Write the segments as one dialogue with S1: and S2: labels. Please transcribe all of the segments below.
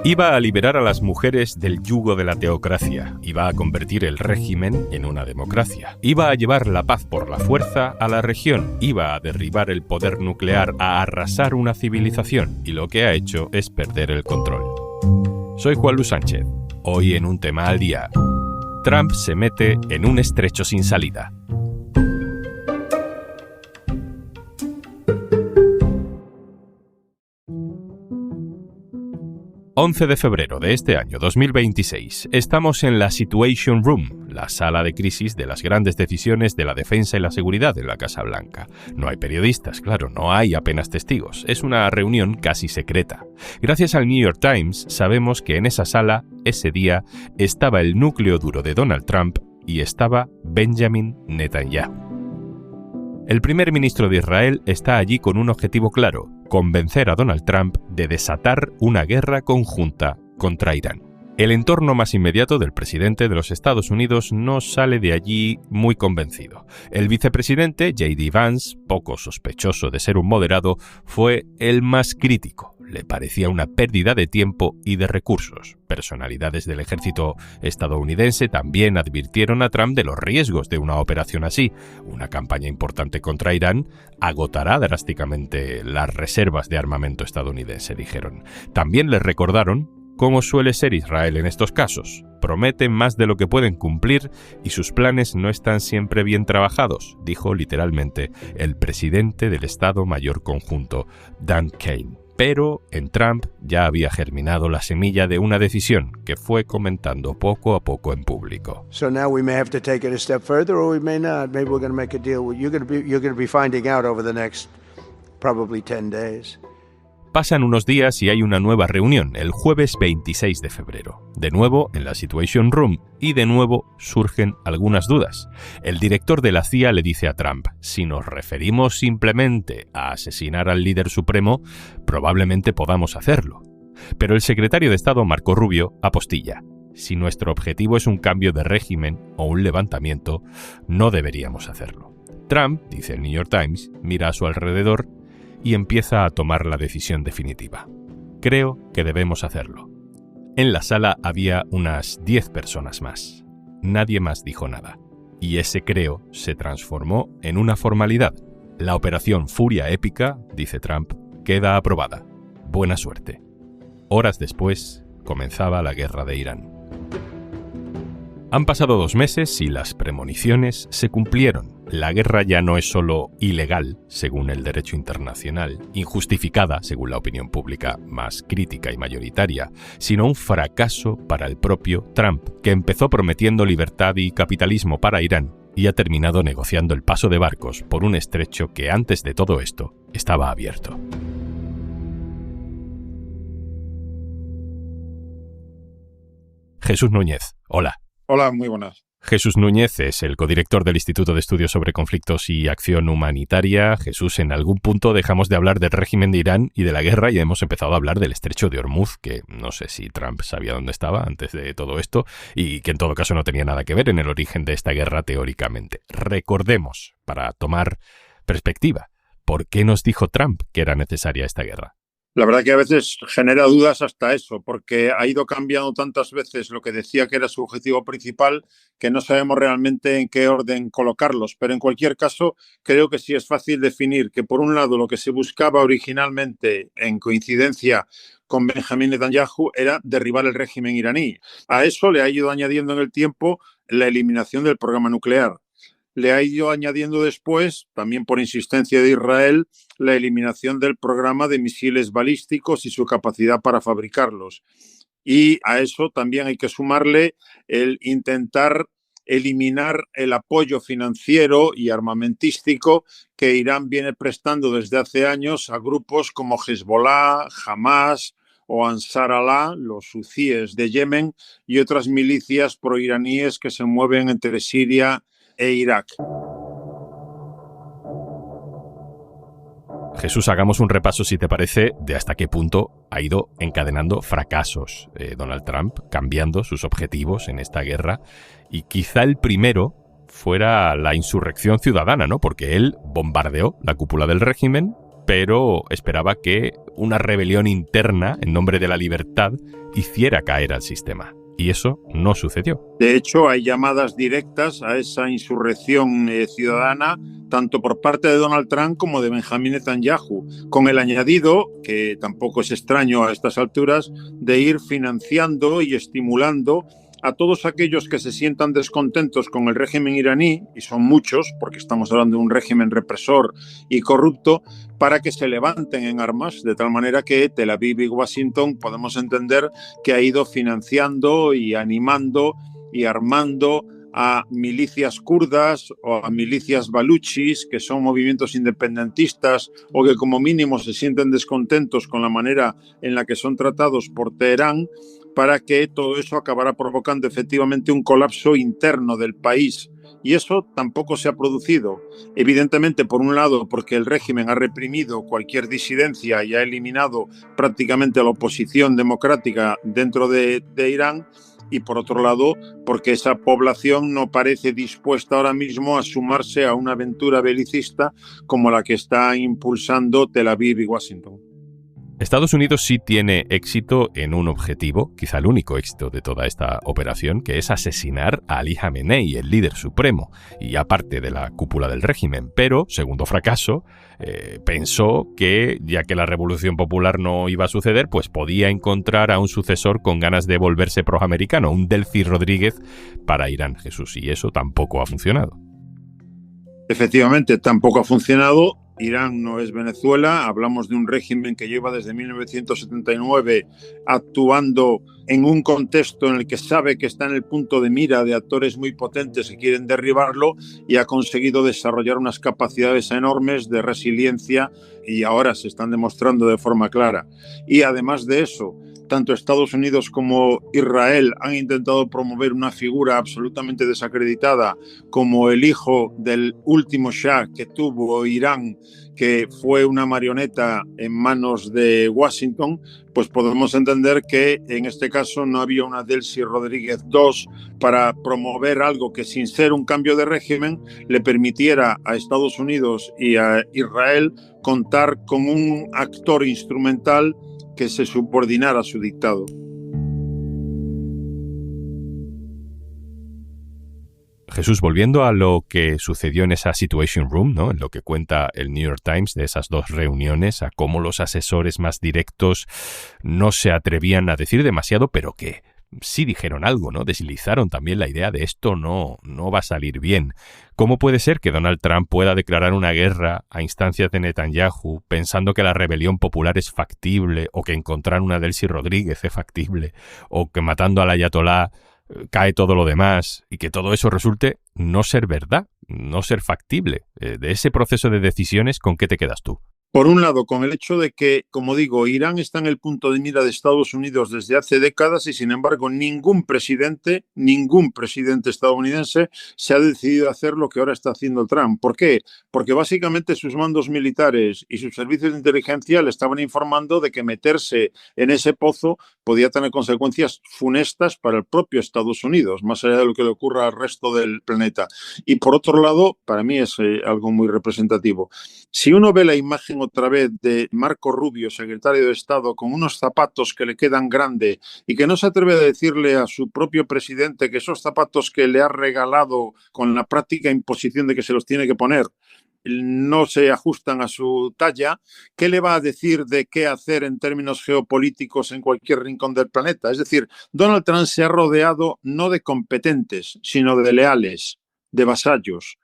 S1: Iba a liberar a las mujeres del yugo de la teocracia, iba a convertir el régimen en una democracia, iba a llevar la paz por la fuerza a la región, iba a derribar el poder nuclear, a arrasar una civilización, y lo que ha hecho es perder el control. Soy Juan Luis Sánchez. Hoy en un tema al día. Trump se mete en un estrecho sin salida. ...11 de febrero de este año 2026... estamos en la Situation Room, la sala de crisis de las grandes decisiones de la defensa y la seguridad en la Casa Blanca. No hay periodistas, claro, no hay apenas testigos. Es una reunión casi secreta. Gracias al New York Times sabemos que en esa sala, ese día, estaba el núcleo duro de Donald Trump y estaba Benjamin Netanyahu. El primer ministro de Israel está allí con un objetivo claro: convencer a Donald Trump de desatar una guerra conjunta contra Irán. El entorno más inmediato del presidente de los Estados Unidos no sale de allí muy convencido. El vicepresidente, J.D. Vance, poco sospechoso de ser un moderado, fue el más crítico. Le parecía una pérdida de tiempo y de recursos. Personalidades del ejército estadounidense también advirtieron a Trump de los riesgos de una operación así. Una campaña importante contra Irán agotará drásticamente las reservas de armamento estadounidense, dijeron. También les recordaron cómo suele ser Israel en estos casos. Prometen más de lo que pueden cumplir y sus planes no están siempre bien trabajados, dijo literalmente el presidente del Estado Mayor Conjunto, Dan Kane. Pero en Trump ya había germinado la semilla de una decisión que fue comentando poco a poco en público.
S2: So now we may have to take it a step further or we may not. Maybe we're going to make a deal. You're going to be finding out over the next probably 10 days.
S1: Pasan unos días y hay una nueva reunión, el jueves 26 de febrero. De nuevo en la Situation Room y de nuevo surgen algunas dudas. El director de la CIA le dice a Trump: si nos referimos simplemente a asesinar al líder supremo, probablemente podamos hacerlo. Pero el secretario de Estado, Marco Rubio, apostilla: si nuestro objetivo es un cambio de régimen o un levantamiento, no deberíamos hacerlo. Trump, dice el New York Times, mira a su alrededor y empieza a tomar la decisión definitiva. Creo que debemos hacerlo. En la sala había unas 10 personas más. Nadie más dijo nada. Y ese creo se transformó en una formalidad. La operación Furia Épica, dice Trump, queda aprobada. Buena suerte. Horas después, comenzaba la guerra de Irán. Han pasado 2 meses y las premoniciones se cumplieron. La guerra ya no es solo ilegal, según el derecho internacional, injustificada, según la opinión pública más crítica y mayoritaria, sino un fracaso para el propio Trump, que empezó prometiendo libertad y capitalismo para Irán y ha terminado negociando el paso de barcos por un estrecho que antes de todo esto estaba abierto. Jesús Núñez, hola.
S3: Hola, muy buenas.
S1: Jesús Núñez es el codirector del Instituto de Estudios sobre Conflictos y Acción Humanitaria. Jesús, en algún punto dejamos de hablar del régimen de Irán y de la guerra y hemos empezado a hablar del estrecho de Hormuz, que no sé si Trump sabía dónde estaba antes de todo esto y que en todo caso no tenía nada que ver en el origen de esta guerra teóricamente. Recordemos, para tomar perspectiva, ¿por qué nos dijo Trump que era necesaria esta guerra?
S3: La verdad que a veces genera dudas hasta eso, porque ha ido cambiando tantas veces lo que decía que era su objetivo principal que no sabemos realmente en qué orden colocarlos. Pero en cualquier caso, creo que sí es fácil definir que, por un lado, lo que se buscaba originalmente, en coincidencia con Benjamin Netanyahu, era derribar el régimen iraní. A eso le ha ido añadiendo en el tiempo la eliminación del programa nuclear. Le ha ido añadiendo después, también por insistencia de Israel, la eliminación del programa de misiles balísticos y su capacidad para fabricarlos. Y a eso también hay que sumarle el intentar eliminar el apoyo financiero y armamentístico que Irán viene prestando desde hace años a grupos como Hezbollah, Hamas o Ansar Allah, los hutíes de Yemen, y otras milicias proiraníes que se mueven entre Siria e Irak.
S1: Jesús, hagamos un repaso, si te parece, de hasta qué punto ha ido encadenando fracasos Donald Trump, cambiando sus objetivos en esta guerra, y quizá el primero fuera la insurrección ciudadana, ¿no? Porque él bombardeó la cúpula del régimen pero esperaba que una rebelión interna en nombre de la libertad hiciera caer al sistema. Y eso no sucedió.
S3: De hecho, hay llamadas directas a esa insurrección ciudadana, tanto por parte de Donald Trump como de Benjamin Netanyahu, con el añadido, que tampoco es extraño a estas alturas, de ir financiando y estimulando a todos aquellos que se sientan descontentos con el régimen iraní, y son muchos, porque estamos hablando de un régimen represor y corrupto, para que se levanten en armas, de tal manera que Tel Aviv y Washington podemos entender que ha ido financiando y animando y armando a milicias kurdas o a milicias baluchis, que son movimientos independentistas o que como mínimo se sienten descontentos con la manera en la que son tratados por Teherán, para que todo eso acabara provocando efectivamente un colapso interno del país. Y eso tampoco se ha producido. Evidentemente, por un lado, porque el régimen ha reprimido cualquier disidencia y ha eliminado prácticamente a la oposición democrática dentro de Irán, y por otro lado, porque esa población no parece dispuesta ahora mismo a sumarse a una aventura belicista como la que está impulsando Tel Aviv y Washington.
S1: Estados Unidos sí tiene éxito en un objetivo, quizá el único éxito de toda esta operación, que es asesinar a Ali Khamenei, el líder supremo, y aparte de la cúpula del régimen. Pero, segundo fracaso, pensó que, ya que la revolución popular no iba a suceder, pues podía encontrar a un sucesor con ganas de volverse proamericano, un Delcy Rodríguez para Irán, Jesús, y eso tampoco ha funcionado.
S3: Efectivamente, tampoco ha funcionado. Irán no es Venezuela, hablamos de un régimen que lleva desde 1979 actuando en un contexto en el que sabe que está en el punto de mira de actores muy potentes que quieren derribarlo, y ha conseguido desarrollar unas capacidades enormes de resiliencia, y ahora se están demostrando de forma clara. Y además de eso, tanto Estados Unidos como Israel han intentado promover una figura absolutamente desacreditada como el hijo del último Shah que tuvo Irán, que fue una marioneta en manos de Washington. Pues podemos entender que en este caso no había una Delcy Rodríguez II para promover algo que, sin ser un cambio de régimen, le permitiera a Estados Unidos y a Israel contar con un actor instrumental que se subordinara a su dictado.
S1: Jesús, volviendo a lo que sucedió en esa Situation Room, ¿no?, en lo que cuenta el New York Times de esas dos reuniones, a cómo los asesores más directos no se atrevían a decir demasiado, pero que sí dijeron algo, ¿no? Deslizaron también la idea de esto no va a salir bien. ¿Cómo puede ser que Donald Trump pueda declarar una guerra a instancias de Netanyahu pensando que la rebelión popular es factible, o que encontrar una Delcy Rodríguez es factible, o que matando al ayatolá cae todo lo demás, y que todo eso resulte no ser verdad, no ser factible? De ese proceso de decisiones, ¿con qué te quedas tú?
S3: Por un lado, con el hecho de que, como digo, Irán está en el punto de mira de Estados Unidos desde hace décadas, y sin embargo ningún presidente estadounidense se ha decidido a hacer lo que ahora está haciendo Trump. ¿Por qué? Porque básicamente sus mandos militares y sus servicios de inteligencia le estaban informando de que meterse en ese pozo podía tener consecuencias funestas para el propio Estados Unidos, más allá de lo que le ocurra al resto del planeta. Y por otro lado, para mí es algo muy representativo. Si uno ve la imagen otra vez de Marco Rubio, secretario de Estado, con unos zapatos que le quedan grande, y que no se atreve a decirle a su propio presidente que esos zapatos que le ha regalado con la práctica imposición de que se los tiene que poner no se ajustan a su talla, ¿qué le va a decir de qué hacer en términos geopolíticos en cualquier rincón del planeta? Es decir, Donald Trump se ha rodeado no de competentes, sino de leales, de vasallos,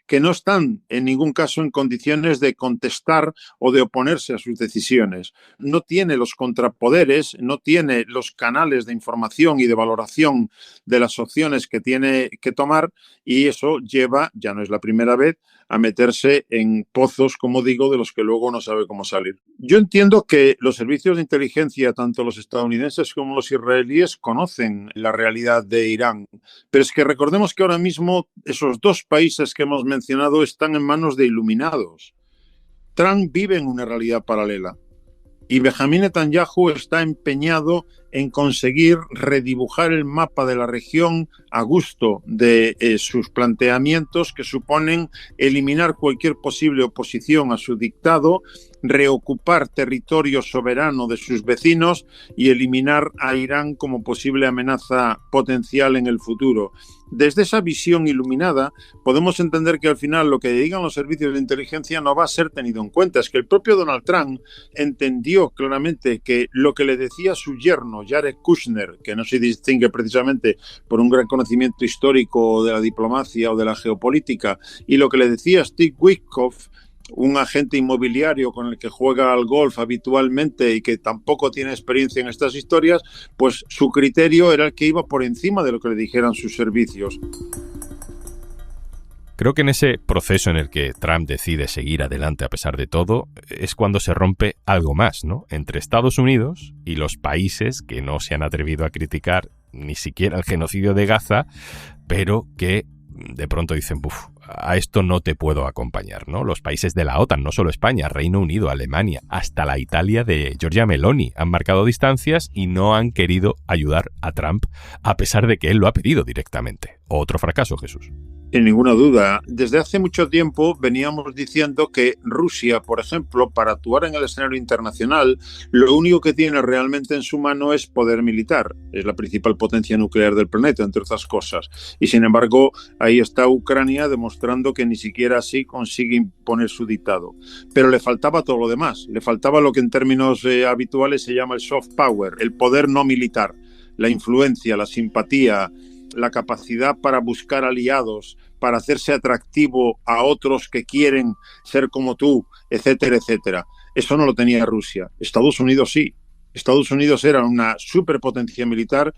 S3: que no están en ningún caso en condiciones de contestar o de oponerse a sus decisiones. No tiene los contrapoderes, no tiene los canales de información y de valoración de las opciones que tiene que tomar, y eso lleva, ya no es la primera vez, a meterse en pozos, como digo, de los que luego no sabe cómo salir. Yo entiendo que los servicios de inteligencia, tanto los estadounidenses como los israelíes, conocen la realidad de Irán, pero es que recordemos que ahora mismo esos dos países que hemos mencionado están en manos de iluminados. Trump vive en una realidad paralela, y Benjamin Netanyahu está empeñado en conseguir redibujar el mapa de la región a gusto de sus planteamientos, que suponen eliminar cualquier posible oposición a su dictado, reocupar territorio soberano de sus vecinos y eliminar a Irán como posible amenaza potencial en el futuro. Desde esa visión iluminada podemos entender que al final lo que digan los servicios de inteligencia no va a ser tenido en cuenta. Es que el propio Donald Trump entendió claramente que lo que le decía su yerno, Jared Kushner, que no se distingue precisamente por un gran conocimiento histórico de la diplomacia o de la geopolítica, y lo que le decía Steve Witkoff, un agente inmobiliario con el que juega al golf habitualmente y que tampoco tiene experiencia en estas historias, pues su criterio era el que iba por encima de lo que le dijeran sus servicios.
S1: Creo que en ese proceso en el que Trump decide seguir adelante a pesar de todo, es cuando se rompe algo más, ¿no? Entre Estados Unidos y los países que no se han atrevido a criticar ni siquiera el genocidio de Gaza, pero que de pronto dicen, a esto no te puedo acompañar, ¿no? Los países de la OTAN, no solo España, Reino Unido, Alemania, hasta la Italia de Giorgia Meloni han marcado distancias y no han querido ayudar a Trump, a pesar de que él lo ha pedido directamente. Otro fracaso, Jesús.
S3: Sin ninguna duda. Desde hace mucho tiempo veníamos diciendo que Rusia, por ejemplo, para actuar en el escenario internacional, lo único que tiene realmente en su mano es poder militar. Es la principal potencia nuclear del planeta, entre otras cosas. Y sin embargo, ahí está Ucrania demostrando que ni siquiera así consigue imponer su dictado. Pero le faltaba todo lo demás. Le faltaba lo que en términos habituales se llama el soft power, el poder no militar, la influencia, la simpatía, la capacidad para buscar aliados, para hacerse atractivo a otros que quieren ser como tú, etcétera, etcétera. Eso no lo tenía Rusia. Estados Unidos sí. Estados Unidos era una superpotencia militar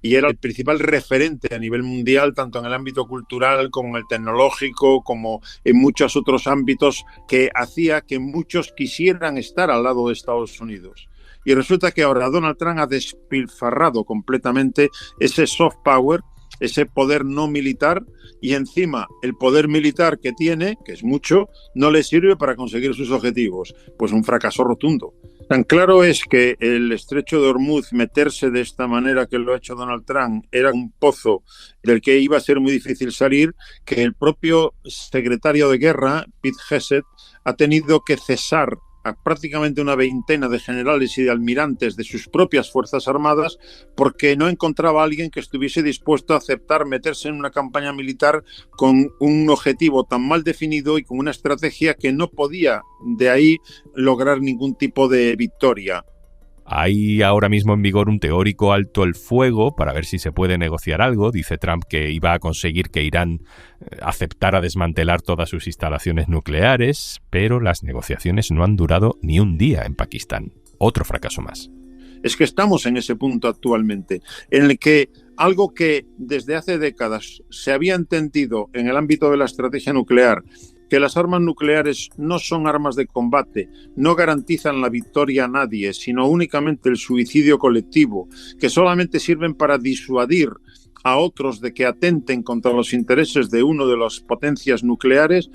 S3: y era el principal referente a nivel mundial, tanto en el ámbito cultural como en el tecnológico, como en muchos otros ámbitos, que hacía que muchos quisieran estar al lado de Estados Unidos. Y resulta que ahora Donald Trump ha despilfarrado completamente ese soft power, ese poder no militar, y encima el poder militar que tiene, que es mucho, no le sirve para conseguir sus objetivos. Pues un fracaso rotundo. Tan claro es que el estrecho de Hormuz, meterse de esta manera que lo ha hecho Donald Trump, era un pozo del que iba a ser muy difícil salir, que el propio secretario de guerra, Pete Hegseth, ha tenido que cesar a prácticamente una veintena de generales y de almirantes de sus propias Fuerzas Armadas porque no encontraba a alguien que estuviese dispuesto a aceptar meterse en una campaña militar con un objetivo tan mal definido y con una estrategia que no podía de ahí lograr ningún tipo de victoria.
S1: Hay ahora mismo en vigor un teórico alto el fuego para ver si se puede negociar algo. Dice Trump que iba a conseguir que Irán aceptara desmantelar todas sus instalaciones nucleares, pero las negociaciones no han durado ni un día en Pakistán. Otro fracaso más.
S3: Es que estamos en ese punto actualmente, en el que algo que desde hace décadas se había entendido en el ámbito de la estrategia nuclear, que las armas nucleares no son armas de combate, no garantizan la victoria a nadie, sino únicamente el suicidio colectivo, que solamente sirven para disuadir a otros de que atenten contra los intereses de una de las potencias nucleares.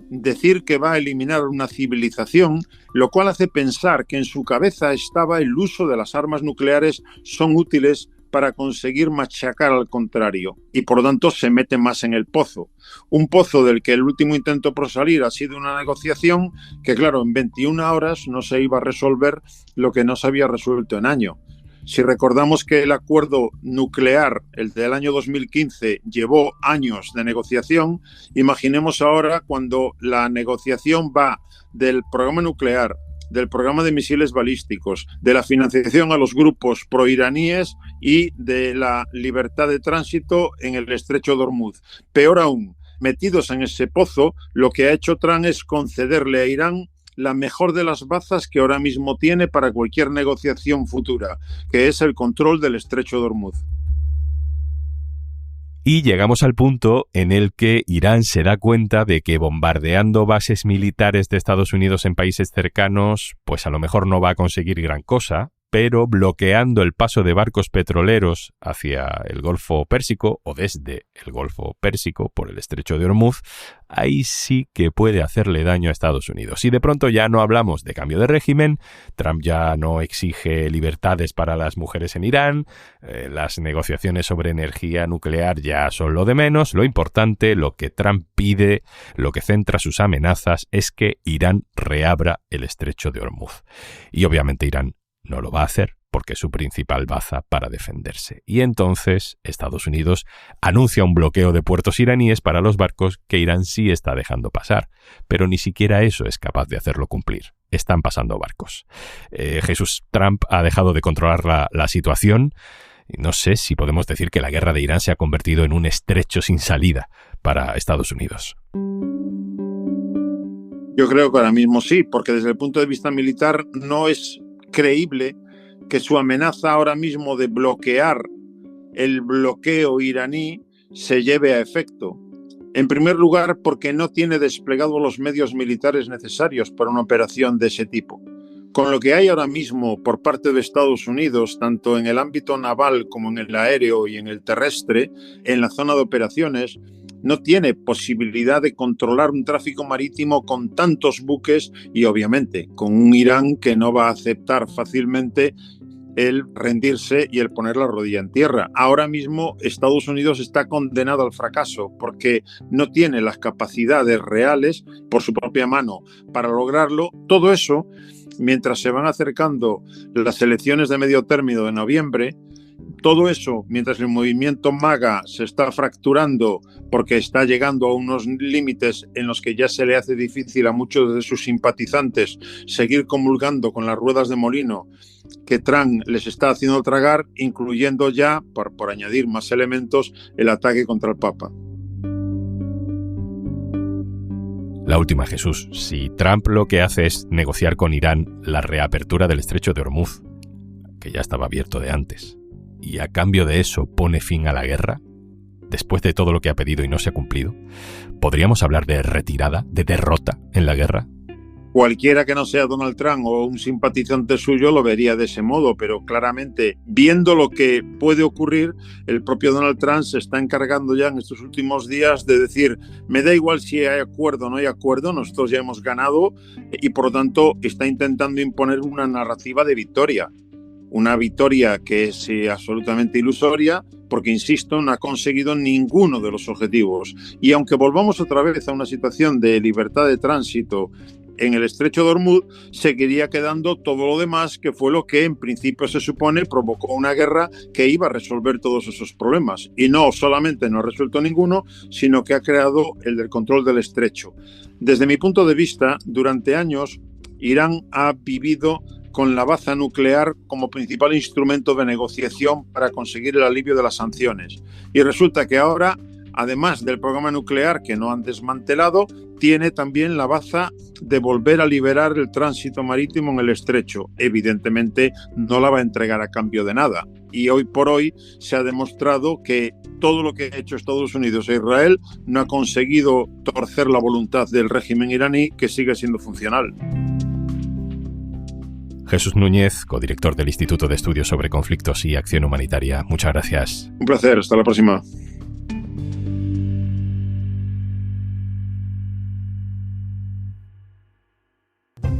S3: Decir que va a eliminar una civilización, lo cual hace pensar que en su cabeza estaba el uso de las armas nucleares son útiles para conseguir machacar al contrario y por lo tanto se mete más en el pozo. Un pozo del que el último intento por salir ha sido una negociación que, claro, en 21 horas no se iba a resolver lo que no se había resuelto en año. Si recordamos que el acuerdo nuclear, el del año 2015, llevó años de negociación, imaginemos ahora cuando la negociación va del programa nuclear, del programa de misiles balísticos, de la financiación a los grupos proiraníes y de la libertad de tránsito en el estrecho de Hormuz. Peor aún, metidos en ese pozo, lo que ha hecho Trump es concederle a Irán la mejor de las bazas que ahora mismo tiene para cualquier negociación futura, que es el control del estrecho de Hormuz.
S1: Y llegamos al punto en el que Irán se da cuenta de que bombardeando bases militares de Estados Unidos en países cercanos, pues a lo mejor no va a conseguir gran cosa, pero bloqueando el paso de barcos petroleros hacia el Golfo Pérsico o desde el Golfo Pérsico por el Estrecho de Hormuz, ahí sí que puede hacerle daño a Estados Unidos. Y de pronto ya no hablamos de cambio de régimen, Trump ya no exige libertades para las mujeres en Irán, las negociaciones sobre energía nuclear ya son lo de menos, lo importante, lo que Trump pide, lo que centra sus amenazas es que Irán reabra el Estrecho de Hormuz. Y obviamente Irán no lo va a hacer porque es su principal baza para defenderse. Y entonces Estados Unidos anuncia un bloqueo de puertos iraníes para los barcos que Irán sí está dejando pasar. Pero ni siquiera eso es capaz de hacerlo cumplir. Están pasando barcos. Jesús, Trump ha dejado de controlar la situación. No sé si podemos decir que la guerra de Irán se ha convertido en un estrecho sin salida para Estados Unidos.
S3: Yo creo que ahora mismo sí, porque desde el punto de vista militar no es creíble que su amenaza ahora mismo de bloquear el bloqueo iraní se lleve a efecto. En primer lugar, porque no tiene desplegados los medios militares necesarios para una operación de ese tipo. Con lo que hay ahora mismo por parte de Estados Unidos, tanto en el ámbito naval como en el aéreo y en el terrestre, en la zona de operaciones, no tiene posibilidad de controlar un tráfico marítimo con tantos buques y obviamente con un Irán que no va a aceptar fácilmente el rendirse y el poner la rodilla en tierra. Ahora mismo Estados Unidos está condenado al fracaso porque no tiene las capacidades reales por su propia mano para lograrlo. Todo eso, mientras se van acercando las elecciones de medio término de noviembre, todo eso, mientras el movimiento MAGA se está fracturando porque está llegando a unos límites en los que ya se le hace difícil a muchos de sus simpatizantes seguir comulgando con las ruedas de molino que Trump les está haciendo tragar, incluyendo ya, por añadir más elementos, el ataque contra el Papa.
S1: La última, Jesús. Si Trump lo que hace es negociar con Irán la reapertura del Estrecho de Hormuz, que ya estaba abierto de antes, y a cambio de eso pone fin a la guerra, después de todo lo que ha pedido y no se ha cumplido, ¿podríamos hablar de retirada, de derrota en la guerra?
S3: Cualquiera que no sea Donald Trump o un simpatizante suyo lo vería de ese modo, pero claramente, viendo lo que puede ocurrir, el propio Donald Trump se está encargando ya en estos últimos días de decir, me da igual si hay acuerdo o no hay acuerdo, nosotros ya hemos ganado, y por lo tanto está intentando imponer una narrativa de victoria. Una victoria que es absolutamente ilusoria porque, insisto, no ha conseguido ninguno de los objetivos. Y aunque volvamos otra vez a una situación de libertad de tránsito en el Estrecho de Hormuz, seguiría quedando todo lo demás, que fue lo que en principio se supone provocó una guerra que iba a resolver todos esos problemas. Y no solamente no ha resuelto ninguno, sino que ha creado el del control del estrecho. Desde mi punto de vista, durante años, Irán ha vivido con la baza nuclear como principal instrumento de negociación para conseguir el alivio de las sanciones. Y resulta que ahora, además del programa nuclear que no han desmantelado, tiene también la baza de volver a liberar el tránsito marítimo en el estrecho. Evidentemente no la va a entregar a cambio de nada. Y hoy por hoy se ha demostrado que todo lo que ha hecho Estados Unidos e Israel no ha conseguido torcer la voluntad del régimen iraní, que sigue siendo funcional.
S1: Jesús Núñez, codirector del Instituto de Estudios sobre Conflictos y Acción Humanitaria. Muchas gracias.
S3: Un placer. Hasta la próxima.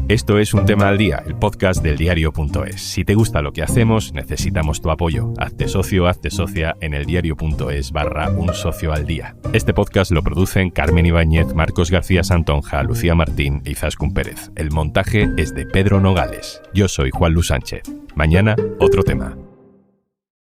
S1: Esto es Un Tema al Día, el podcast del diario.es. Si te gusta lo que hacemos, necesitamos tu apoyo. Hazte socio, hazte socia en eldiario.es/Un Socio al Día. Este podcast lo producen Carmen Ibáñez, Marcos García Santonja, Lucía Martín e Izaskun Pérez. El montaje es de Pedro Nogales. Yo soy Juan Luis Sánchez. Mañana, otro tema.